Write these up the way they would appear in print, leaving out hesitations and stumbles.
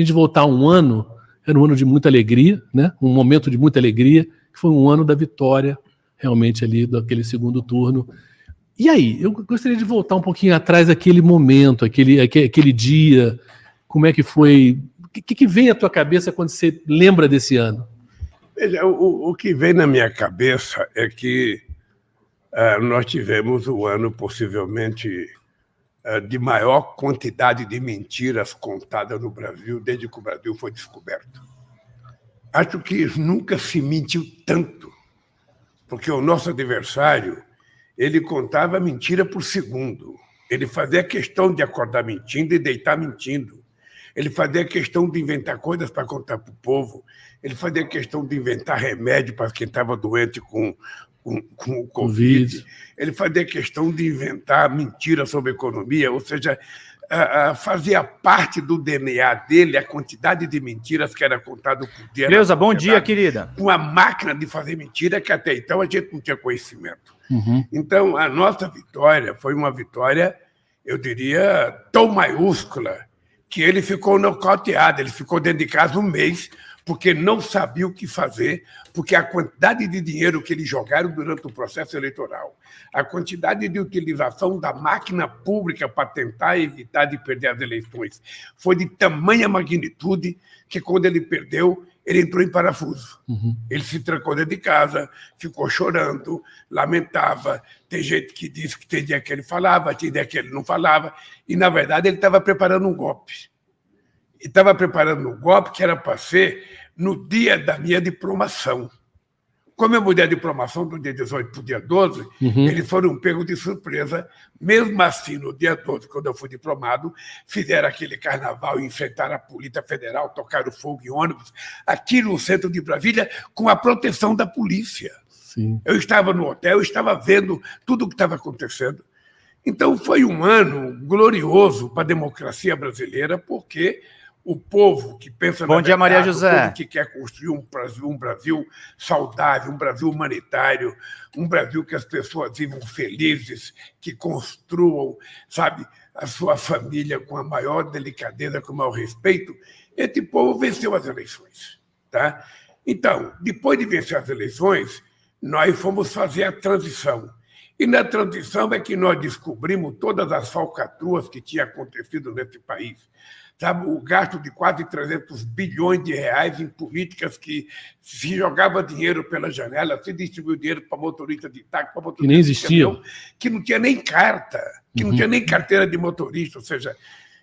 a gente voltar um ano, era um ano de muita alegria, né? Um momento de muita alegria, que foi um ano da vitória, realmente, ali, daquele segundo turno. E aí, eu gostaria de voltar um pouquinho atrás, aquele momento, aquele dia, como é que foi? O que vem à tua cabeça quando você lembra desse ano? Veja, o que vem na minha cabeça é que nós tivemos o ano, possivelmente, de maior quantidade de mentiras contadas no Brasil desde que o Brasil foi descoberto. Acho que nunca se mentiu tanto, porque o nosso adversário, ele contava mentira por segundo. Ele fazia questão de acordar mentindo e deitar mentindo. Ele fazia questão de inventar coisas para contar para o povo. Ele fazia questão de inventar remédio para quem estava doente com o Covid. Ele fazia questão de inventar mentiras sobre economia, ou seja, fazia parte do DNA dele a quantidade de mentiras que era contado por dia. Cleusa, bom dia, querida. Com a máquina de fazer mentira que até então a gente não tinha conhecimento. Então, a nossa vitória foi uma vitória, eu diria, tão maiúscula, que ele ficou nocauteado, ele ficou dentro de casa um mês, porque não sabia o que fazer, porque a quantidade de dinheiro que eles jogaram durante o processo eleitoral, a quantidade de utilização da máquina pública para tentar evitar de perder as eleições foi de tamanha magnitude que, quando ele perdeu, ele entrou em parafuso. Ele se trancou dentro de casa, ficou chorando, lamentava. Tem gente que disse que tem dia que ele falava, tem dia que ele não falava, e, na verdade, ele estava preparando um golpe. E estava preparando um golpe que era para ser no dia da minha diplomação. Como eu mudei a diplomação do dia 18 para o dia 12, eles foram pegos de surpresa. Mesmo assim, no dia 12, quando eu fui diplomado, fizeram aquele carnaval, enfrentaram a Polícia Federal, tocaram fogo em ônibus, aqui no centro de Brasília, com a proteção da polícia. Sim. Eu estava no hotel, eu estava vendo tudo o que estava acontecendo. Então, foi um ano glorioso para a democracia brasileira, porque o povo que pensa Bom dia, Maria José. O povo que quer construir um Brasil saudável, um Brasil humanitário, um Brasil que as pessoas vivam felizes, que construam, sabe, a sua família com a maior delicadeza, com o maior respeito, esse povo venceu as eleições. Tá? Então, depois de vencer as eleições, nós fomos fazer a transição. E na transição é que nós descobrimos todas as falcatruas que tinham acontecido nesse país. Sabe, o gasto de quase 300 bilhões de reais em políticas que se jogava dinheiro pela janela, se distribuiu dinheiro para motorista de táxi, para motorista que nem existia, que não tinha nem carta, que não tinha nem carteira de motorista. Ou seja,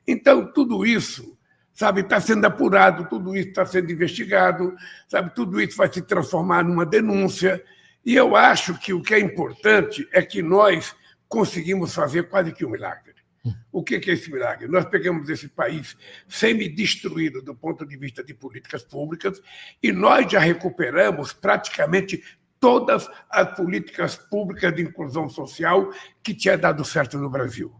então, tudo isso, sabe, está sendo apurado, tudo isso está sendo investigado, sabe, tudo isso vai se transformar numa denúncia. E eu acho que o que é importante é que nós conseguimos fazer quase que um milagre. O que é esse milagre? Nós pegamos esse país semi-destruído do ponto de vista de políticas públicas e nós já recuperamos praticamente todas as políticas públicas de inclusão social que tinha dado certo no Brasil.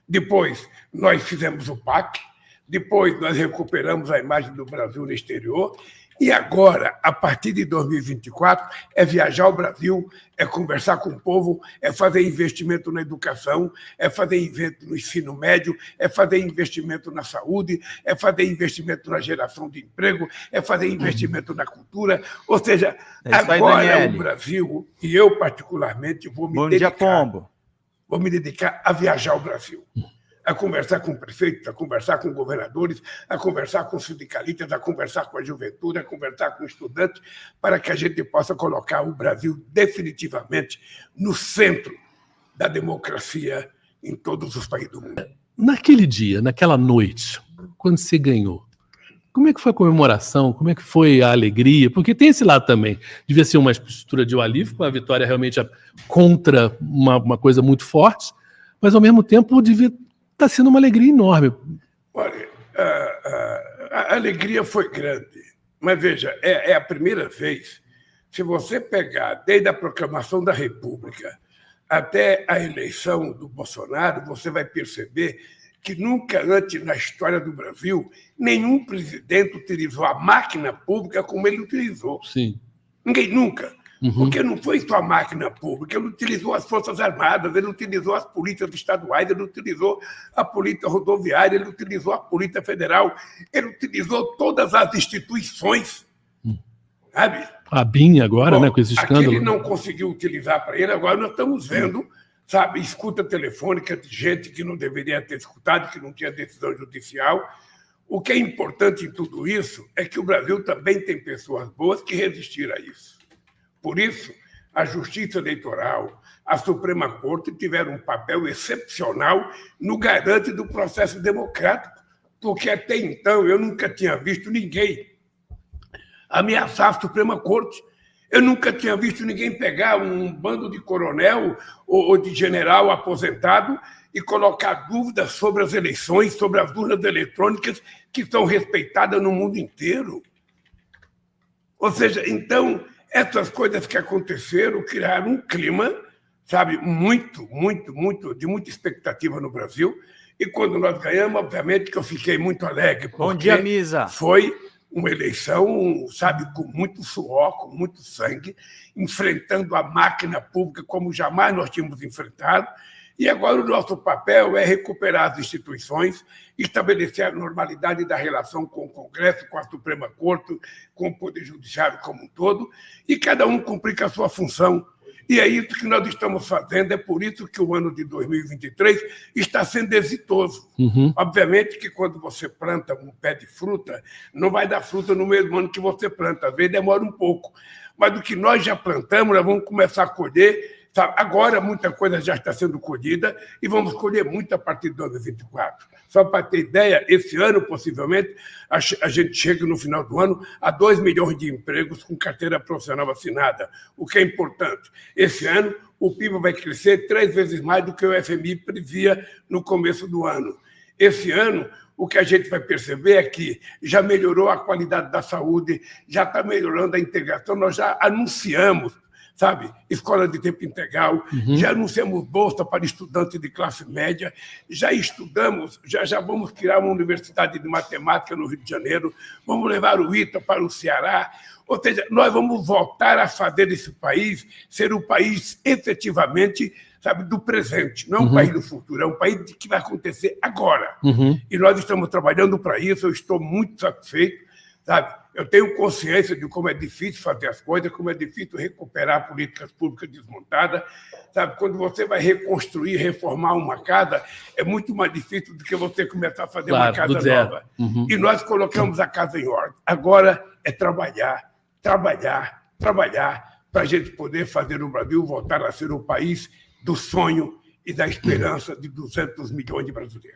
Depois, nós fizemos o PAC, depois nós recuperamos a imagem do Brasil no exterior. E agora, a partir de 2024, é viajar ao Brasil, é conversar com o povo, é fazer investimento na educação, é fazer investimento no ensino médio, é fazer investimento na saúde, é fazer investimento na geração de emprego, é fazer investimento na cultura. Ou seja, agora o Brasil, e eu particularmente, vou me dedicar a viajar ao Brasil. A conversar com prefeitos, a conversar com governadores, a conversar com sindicalistas, a conversar com a juventude, a conversar com estudantes, para que a gente possa colocar o Brasil definitivamente no centro da democracia em todos os países do mundo. Naquele dia, naquela noite, quando você ganhou, como é que foi a comemoração? Como é que foi a alegria? Porque tem esse lado também. Devia ser uma postura de um alívio, uma vitória realmente contra uma coisa muito forte, mas, ao mesmo tempo, devia está sendo uma alegria enorme. Olha, a alegria foi grande, mas veja, é a primeira vez, se você pegar desde a proclamação da República até a eleição do Bolsonaro, você vai perceber que nunca antes na história do Brasil nenhum presidente utilizou a máquina pública como ele utilizou. Sim. Ninguém nunca. Porque não foi só a máquina pública, ele utilizou as Forças Armadas, ele utilizou as polícias estaduais, ele utilizou a polícia rodoviária, ele utilizou a polícia federal, ele utilizou todas as instituições, sabe? A BIM agora, Bom, né, com esse escândalo. Aquele não conseguiu utilizar para ele, agora nós estamos vendo, sabe, escuta telefônica de gente que não deveria ter escutado, que não tinha decisão judicial. O que é importante em tudo isso é que o Brasil também tem pessoas boas que resistiram a isso. Por isso, a Justiça Eleitoral, a Suprema Corte tiveram um papel excepcional no garante do processo democrático, porque até então eu nunca tinha visto ninguém ameaçar a Suprema Corte. Eu nunca tinha visto ninguém pegar um bando de coronel ou de general aposentado e colocar dúvidas sobre as eleições, sobre as urnas eletrônicas que são respeitadas no mundo inteiro. Ou seja, então, essas coisas que aconteceram criaram um clima, sabe, de muita expectativa no Brasil. E quando nós ganhamos, obviamente que eu fiquei muito alegre. Bom dia, Misa. Foi uma eleição, sabe, com muito suor, com muito sangue, enfrentando a máquina pública como jamais nós tínhamos enfrentado. E agora o nosso papel é recuperar as instituições, estabelecer a normalidade da relação com o Congresso, com a Suprema Corte, com o Poder Judiciário como um todo, e cada um cumprir com a sua função. E é isso que nós estamos fazendo, é por isso que o ano de 2023 está sendo exitoso. Obviamente que quando você planta um pé de fruta, não vai dar fruta no mesmo ano que você planta, às vezes demora um pouco. Mas do que nós já plantamos, nós vamos começar a colher. Sabe? Agora muita coisa já está sendo colhida e vamos colher muito a partir de 2024. Só para ter ideia, esse ano, possivelmente, a gente chega no final do ano a 2 milhões de empregos com carteira profissional assinada, o que é importante. Esse ano, o PIB vai crescer 3 vezes mais do que o FMI previa no começo do ano. Esse ano, o que a gente vai perceber é que já melhorou a qualidade da saúde, já está melhorando a integração, nós já anunciamos, sabe, escola de tempo integral, já anunciamos bolsa para estudantes de classe média, já estudamos, já vamos criar uma universidade de matemática no Rio de Janeiro, vamos levar o ITA para o Ceará, ou seja, nós vamos voltar a fazer esse país ser um país efetivamente, sabe, do presente, não é um país do futuro, é um país que vai acontecer agora. E nós estamos trabalhando para isso, eu estou muito satisfeito, sabe? Eu tenho consciência de como é difícil fazer as coisas, como é difícil recuperar políticas públicas desmontadas. Sabe? Quando você vai reconstruir, reformar uma casa, é muito mais difícil do que você começar a fazer uma casa nova. E nós colocamos a casa em ordem. Agora é trabalhar para a gente poder fazer o Brasil voltar a ser o país do sonho e da esperança de 200 milhões de brasileiros.